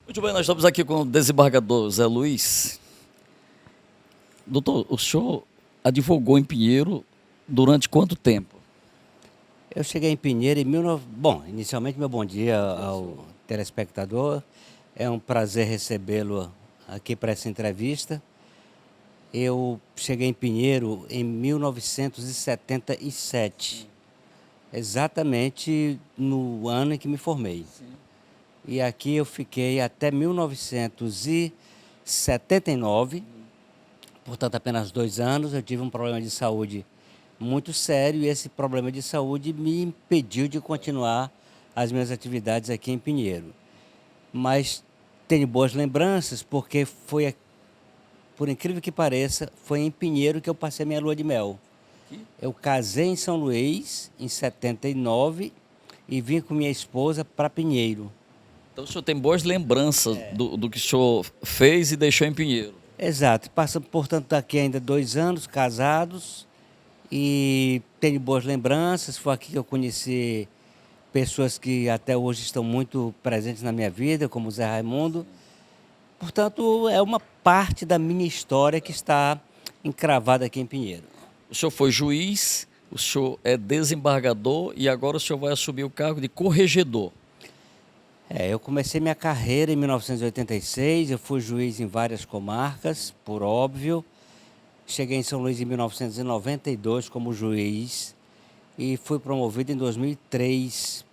Muito bem, nós estamos aqui com o desembargador Zé Luiz. Doutor, o senhor advogou em Pinheiro durante quanto tempo? Eu cheguei em Pinheiro em 19... Bom, inicialmente meu bom dia ao telespectador. É um prazer recebê-lo aqui para essa entrevista. Eu cheguei em Pinheiro em 1977, exatamente no ano em que me formei. E aqui eu fiquei até 1979, portanto apenas 2 anos. Eu tive um problema de saúde muito sério e esse problema de saúde me impediu de continuar as minhas atividades aqui em Pinheiro. Mas tenho boas lembranças porque por incrível que pareça, foi em Pinheiro que eu passei minha lua de mel. Eu casei em São Luís em 79 e vim com minha esposa para Pinheiro. Então o senhor tem boas lembranças do que o senhor fez e deixou em Pinheiro. Exato, passamos, portanto, aqui ainda 2 anos casados e tenho boas lembranças. Foi aqui que eu conheci pessoas que até hoje estão muito presentes na minha vida, como o Zé Raimundo. Portanto, é uma parte da minha história que está encravada aqui em Pinheiro. O senhor foi juiz, o senhor é desembargador e agora o senhor vai assumir o cargo de corregedor. Eu comecei minha carreira em 1986, eu fui juiz em várias comarcas, por óbvio. Cheguei em São Luís em 1992 como juiz e fui promovido em 2003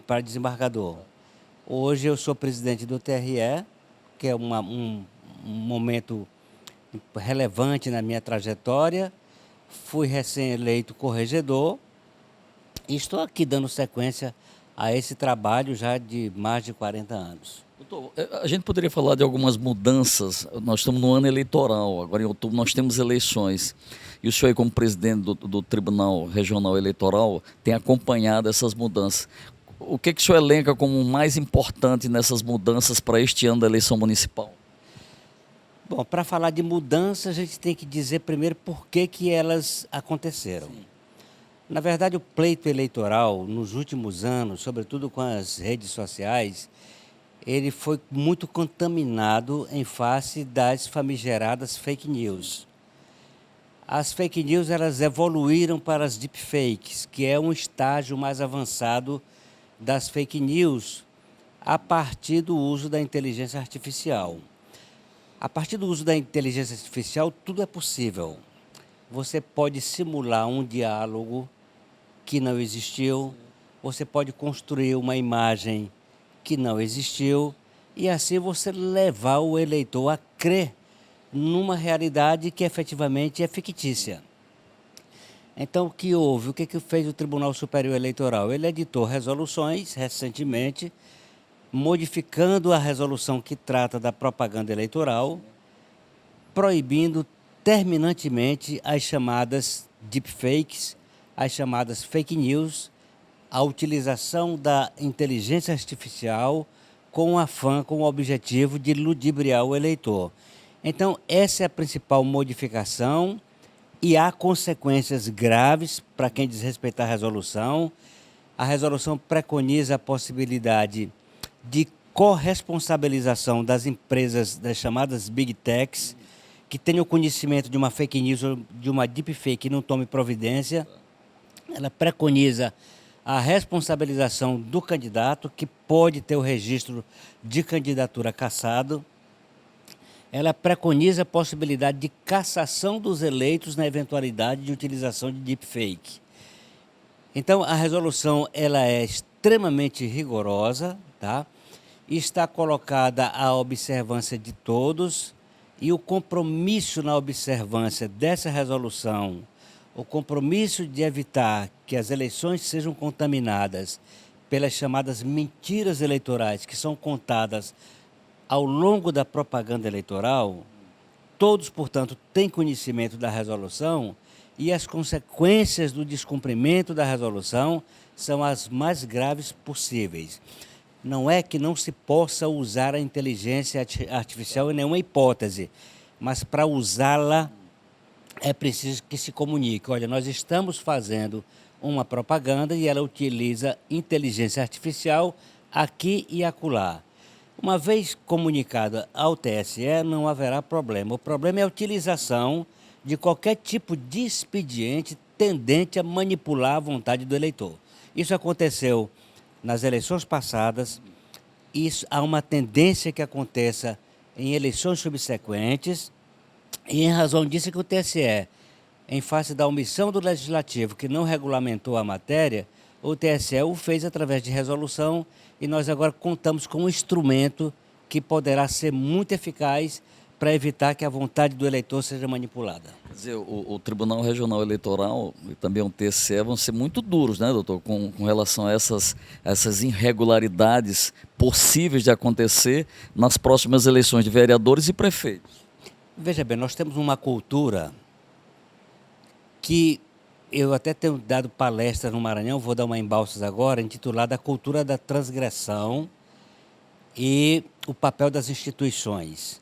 para desembargador. Hoje eu sou presidente do TRE, que é um momento relevante na minha trajetória. Fui recém-eleito corregedor e estou aqui dando sequência a esse trabalho já de mais de 40 anos. Doutor, a gente poderia falar de algumas mudanças. Nós estamos no ano eleitoral, agora em outubro nós temos eleições. E o senhor, aí, como presidente do Tribunal Regional Eleitoral, tem acompanhado essas mudanças. O que o senhor elenca como mais importante nessas mudanças para este ano da eleição municipal? Bom, para falar de mudança, a gente tem que dizer primeiro por que elas aconteceram. Sim. Na verdade, o pleito eleitoral, nos últimos anos, sobretudo com as redes sociais, ele foi muito contaminado em face das famigeradas fake news. As fake news elas evoluíram para as deepfakes, que é um estágio mais avançado das fake news a partir do uso da inteligência artificial. A partir do uso da inteligência artificial, tudo é possível. Você pode simular um diálogo que não existiu, você pode construir uma imagem que não existiu e assim você levar o eleitor a crer numa realidade que efetivamente é fictícia. Então, o que houve? O que fez o Tribunal Superior Eleitoral? Ele editou resoluções recentemente, modificando a resolução que trata da propaganda eleitoral, proibindo terminantemente as chamadas deepfakes, as chamadas fake news, a utilização da inteligência artificial com o objetivo de ludibriar o eleitor. Então, essa é a principal modificação e há consequências graves para quem desrespeitar a resolução. A resolução preconiza a possibilidade de corresponsabilização das empresas, das chamadas Big Techs, que tenham conhecimento de uma fake news ou de uma deepfake e não tome providência. Ela preconiza a responsabilização do candidato, que pode ter o registro de candidatura cassado. Ela preconiza a possibilidade de cassação dos eleitos na eventualidade de utilização de deepfake. Então, a resolução ela é extremamente rigorosa, tá? Está colocada à observância de todos e o compromisso na observância dessa resolução, o compromisso de evitar que as eleições sejam contaminadas pelas chamadas mentiras eleitorais que são contadas ao longo da propaganda eleitoral, todos, portanto, têm conhecimento da resolução e as consequências do descumprimento da resolução são as mais graves possíveis. Não é que não se possa usar a inteligência artificial em nenhuma hipótese, mas para usá-la é preciso que se comunique. Olha, nós estamos fazendo uma propaganda e ela utiliza inteligência artificial aqui e acolá. Uma vez comunicada ao TSE, não haverá problema. O problema é a utilização de qualquer tipo de expediente tendente a manipular a vontade do eleitor. Isso aconteceu nas eleições passadas, isso há uma tendência que aconteça em eleições subsequentes, e em razão disso é que o TSE, em face da omissão do Legislativo que não regulamentou a matéria, o TSE o fez através de resolução e nós agora contamos com um instrumento que poderá ser muito eficaz para evitar que a vontade do eleitor seja manipulada. Quer dizer, o Tribunal Regional Eleitoral e também o TSE vão ser muito duros, né, doutor, com relação a essas irregularidades possíveis de acontecer nas próximas eleições de vereadores e prefeitos. Veja bem, nós temos uma cultura que eu até tenho dado palestra no Maranhão, vou dar uma em Balsas agora, intitulada A Cultura da Transgressão e o Papel das Instituições.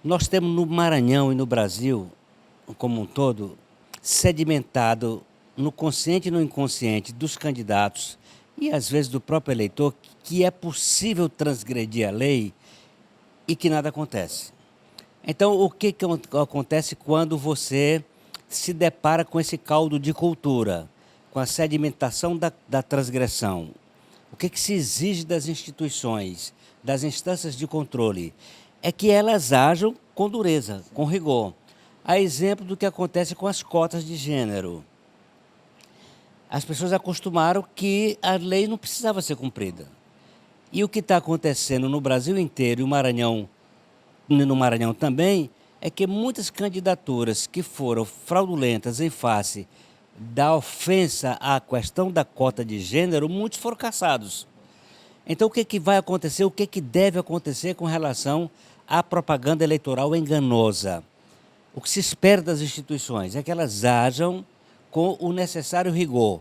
Nós temos no Maranhão e no Brasil, como um todo, sedimentado no consciente e no inconsciente dos candidatos e às vezes do próprio eleitor que é possível transgredir a lei e que nada acontece. Então, o que acontece quando você se depara com esse caldo de cultura, com a sedimentação da transgressão? O que se exige das instituições, das instâncias de controle? É que elas ajam com dureza, com rigor. A exemplo do que acontece com as cotas de gênero. As pessoas acostumaram que a lei não precisava ser cumprida. E o que está acontecendo no Brasil inteiro e no Maranhão também, é que muitas candidaturas que foram fraudulentas em face da ofensa à questão da cota de gênero, muitos foram cassados. Então, o que vai acontecer, o que deve acontecer com relação à propaganda eleitoral enganosa? O que se espera das instituições é que elas ajam com o necessário rigor,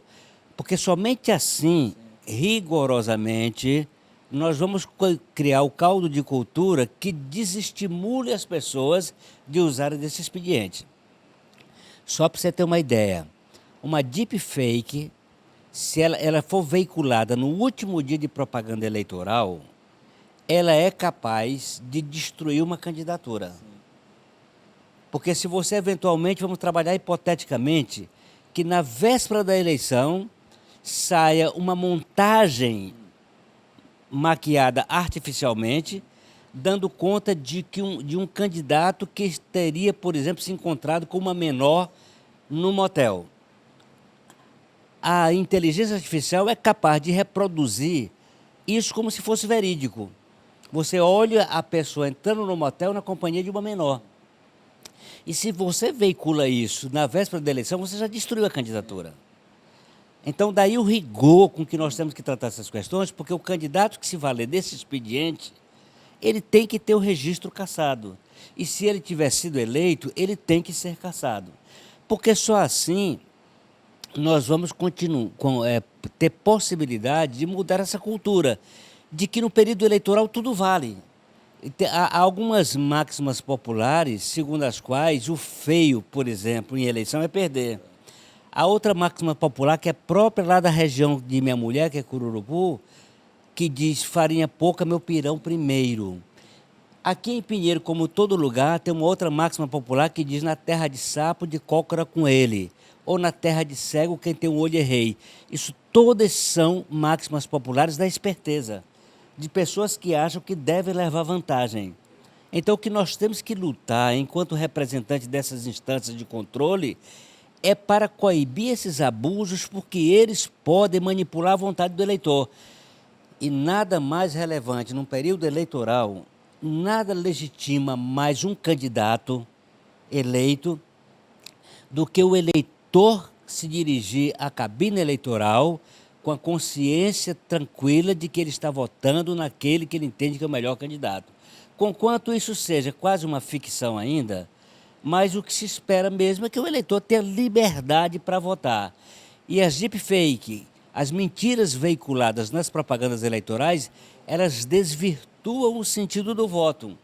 porque somente assim, rigorosamente, nós vamos criar o caldo de cultura que desestimule as pessoas de usarem desse expediente. Só para você ter uma ideia, uma deepfake, se ela for veiculada no último dia de propaganda eleitoral, ela é capaz de destruir uma candidatura. Porque se você eventualmente, vamos trabalhar hipoteticamente, que na véspera da eleição saia uma montagem maquiada artificialmente, dando conta de um candidato que teria, por exemplo, se encontrado com uma menor no motel. A inteligência artificial é capaz de reproduzir isso como se fosse verídico. Você olha a pessoa entrando no motel na companhia de uma menor. E se você veicula isso na véspera da eleição, você já destruiu a candidatura. Então, daí o rigor com que nós temos que tratar essas questões, porque o candidato que se valer desse expediente, ele tem que ter o registro cassado. E se ele tiver sido eleito, ele tem que ser cassado. Porque só assim nós vamos ter possibilidade de mudar essa cultura, de que no período eleitoral tudo vale. Há algumas máximas populares, segundo as quais o feio, por exemplo, em eleição é perder. A outra máxima popular, que é própria lá da região de minha mulher, que é Cururupu, que diz farinha pouca, meu pirão primeiro. Aqui em Pinheiro, como todo lugar, tem uma outra máxima popular que diz na terra de sapo, de cócora com ele. Ou na terra de cego, quem tem um olho é rei. Isso todas são máximas populares da esperteza, de pessoas que acham que devem levar vantagem. Então, o que nós temos que lutar, enquanto representante dessas instâncias de controle, é para coibir esses abusos, porque eles podem manipular a vontade do eleitor. E nada mais relevante num período eleitoral, nada legitima mais um candidato eleito do que o eleitor se dirigir à cabine eleitoral com a consciência tranquila de que ele está votando naquele que ele entende que é o melhor candidato. Conquanto isso seja quase uma ficção ainda, mas o que se espera mesmo é que o eleitor tenha liberdade para votar. E as deepfake, as mentiras veiculadas nas propagandas eleitorais, elas desvirtuam o sentido do voto.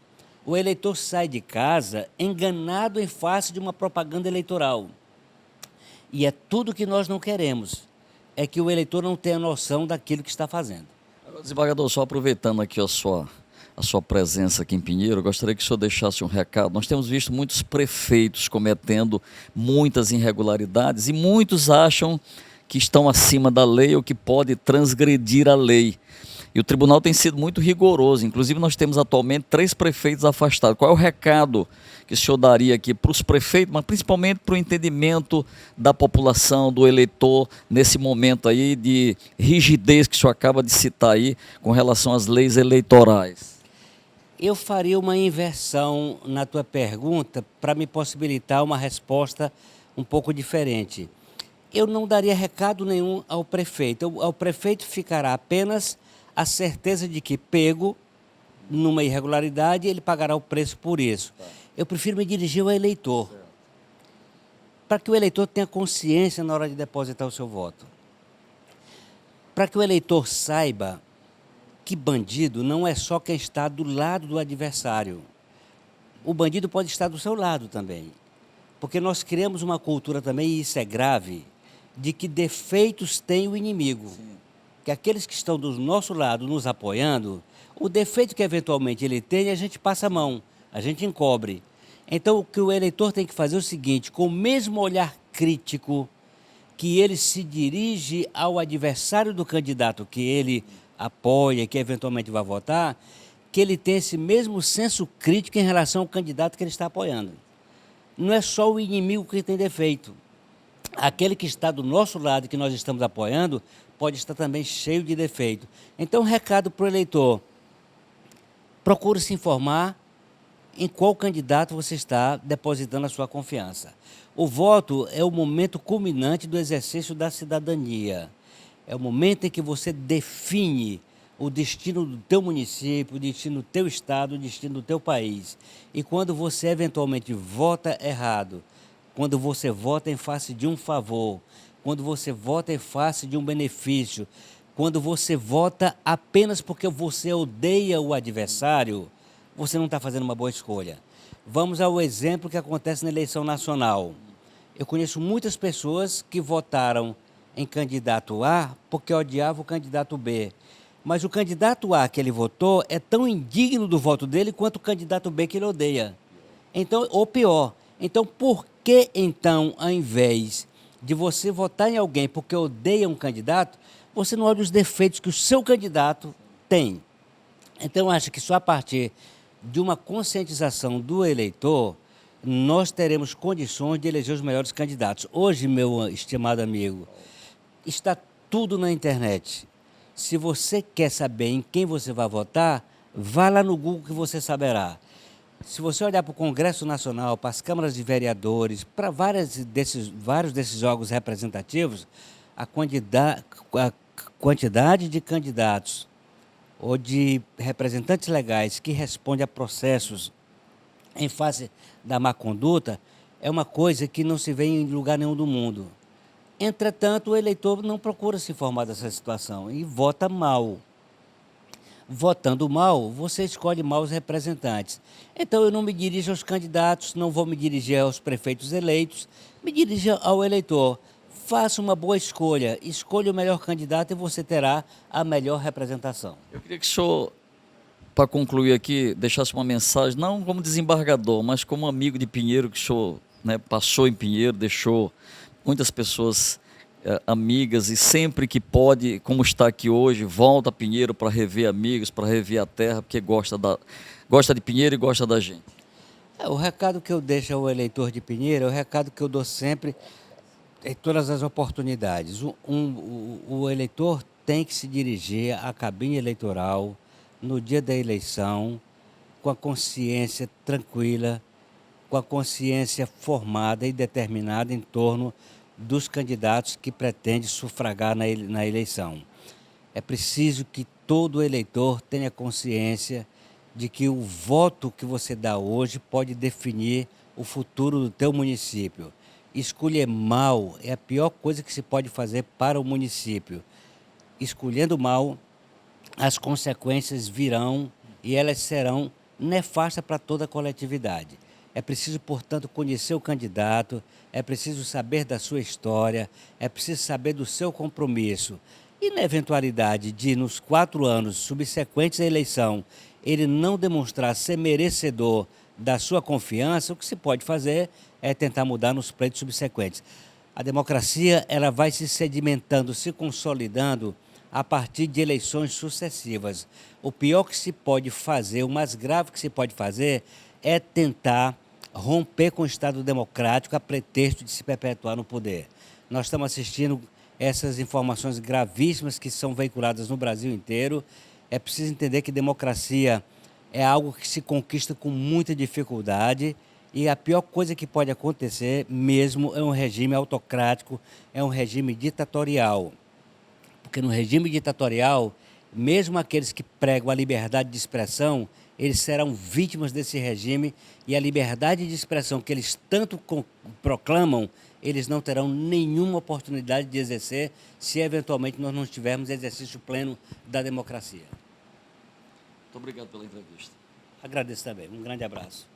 O eleitor sai de casa enganado em face de uma propaganda eleitoral. E é tudo que nós não queremos, é que o eleitor não tenha noção daquilo que está fazendo. Desembargador, só aproveitando aqui a sua presença aqui em Pinheiro, eu gostaria que o senhor deixasse um recado. Nós temos visto muitos prefeitos cometendo muitas irregularidades e muitos acham que estão acima da lei ou que pode transgredir a lei. E o tribunal tem sido muito rigoroso. Inclusive, nós temos atualmente 3 prefeitos afastados. Qual é o recado que o senhor daria aqui para os prefeitos, mas principalmente para o entendimento da população, do eleitor, nesse momento aí de rigidez que o senhor acaba de citar aí com relação às leis eleitorais? Eu faria uma inversão na tua pergunta para me possibilitar uma resposta um pouco diferente. Eu não daria recado nenhum ao prefeito. Ao prefeito ficará apenas a certeza de que, pego numa irregularidade, ele pagará o preço por isso. Eu prefiro me dirigir ao eleitor, para que o eleitor tenha consciência na hora de depositar o seu voto. Para que o eleitor saiba que bandido não é só quem está do lado do adversário. O bandido pode estar do seu lado também. Porque nós criamos uma cultura também, e isso é grave, de que defeitos tem o inimigo. Sim. Que aqueles que estão do nosso lado nos apoiando, o defeito que eventualmente ele tem, a gente passa a mão, a gente encobre. Então, o que o eleitor tem que fazer é o seguinte: com o mesmo olhar crítico que ele se dirige ao adversário do candidato que ele apoia, que eventualmente vai votar, que ele tenha esse mesmo senso crítico em relação ao candidato que ele está apoiando. Não é só o inimigo que tem defeito. Aquele que está do nosso lado, que nós estamos apoiando, pode estar também cheio de defeito. Então, recado para o eleitor: procure se informar em qual candidato você está depositando a sua confiança. O voto é o momento culminante do exercício da cidadania. É o momento em que você define o destino do teu município, o destino do teu estado, o destino do teu país. E quando você eventualmente vota errado, quando você vota em face de um favor, quando você vota em face de um benefício, quando você vota apenas porque você odeia o adversário, você não está fazendo uma boa escolha. Vamos ao exemplo que acontece na eleição nacional. Eu conheço muitas pessoas que votaram em candidato A porque odiava o candidato B. Mas o candidato A que ele votou é tão indigno do voto dele quanto o candidato B que ele odeia. Então, ou pior. Então, por que então, ao invés de você votar em alguém porque odeia um candidato, você não olha os defeitos que o seu candidato tem? Então, eu acho que só a partir de uma conscientização do eleitor, nós teremos condições de eleger os melhores candidatos. Hoje, meu estimado amigo, está tudo na internet. Se você quer saber em quem você vai votar, vá lá no Google que você saberá. Se você olhar para o Congresso Nacional, para as câmaras de vereadores, para vários desses órgãos representativos, a quantidade de candidatos ou de representantes legais que respondem a processos em face da má conduta é uma coisa que não se vê em lugar nenhum do mundo. Entretanto, o eleitor não procura se informar dessa situação e vota mal. Votando mal, você escolhe mal os representantes. Então, eu não me dirijo aos candidatos, não vou me dirigir aos prefeitos eleitos, me dirijo ao eleitor. Faça uma boa escolha, escolha o melhor candidato e você terá a melhor representação. Eu queria que o senhor, para concluir aqui, deixasse uma mensagem, não como desembargador, mas como amigo de Pinheiro, que o senhor, né, passou em Pinheiro, deixou muitas pessoas amigas e sempre que pode, como está aqui hoje, volta a Pinheiro para rever amigos, para rever a terra, porque gosta de Pinheiro e gosta da gente. O recado que eu deixo ao eleitor de Pinheiro é o recado que eu dou sempre em todas as oportunidades. O eleitor tem que se dirigir à cabine eleitoral no dia da eleição com a consciência tranquila, com a consciência formada e determinada em torno dos candidatos que pretende sufragar na eleição. É preciso que todo eleitor tenha consciência de que o voto que você dá hoje pode definir o futuro do teu município. Escolher mal é a pior coisa que se pode fazer para o município. Escolhendo mal, as consequências virão e elas serão nefastas para toda a coletividade. É preciso, portanto, conhecer o candidato, é preciso saber da sua história, é preciso saber do seu compromisso. E na eventualidade de, nos 4 anos subsequentes à eleição, ele não demonstrar ser merecedor da sua confiança, o que se pode fazer é tentar mudar nos pleitos subsequentes. A democracia ela vai se sedimentando, se consolidando a partir de eleições sucessivas. O pior que se pode fazer, o mais grave que se pode fazer, é tentar romper com o Estado democrático a pretexto de se perpetuar no poder. Nós estamos assistindo essas informações gravíssimas que são veiculadas no Brasil inteiro. É preciso entender que democracia é algo que se conquista com muita dificuldade e a pior coisa que pode acontecer mesmo é um regime autocrático, é um regime ditatorial. Porque no regime ditatorial, mesmo aqueles que pregam a liberdade de expressão, eles serão vítimas desse regime e a liberdade de expressão que eles tanto proclamam, eles não terão nenhuma oportunidade de exercer se eventualmente nós não tivermos exercício pleno da democracia. Muito obrigado pela entrevista. Agradeço também. Um grande abraço.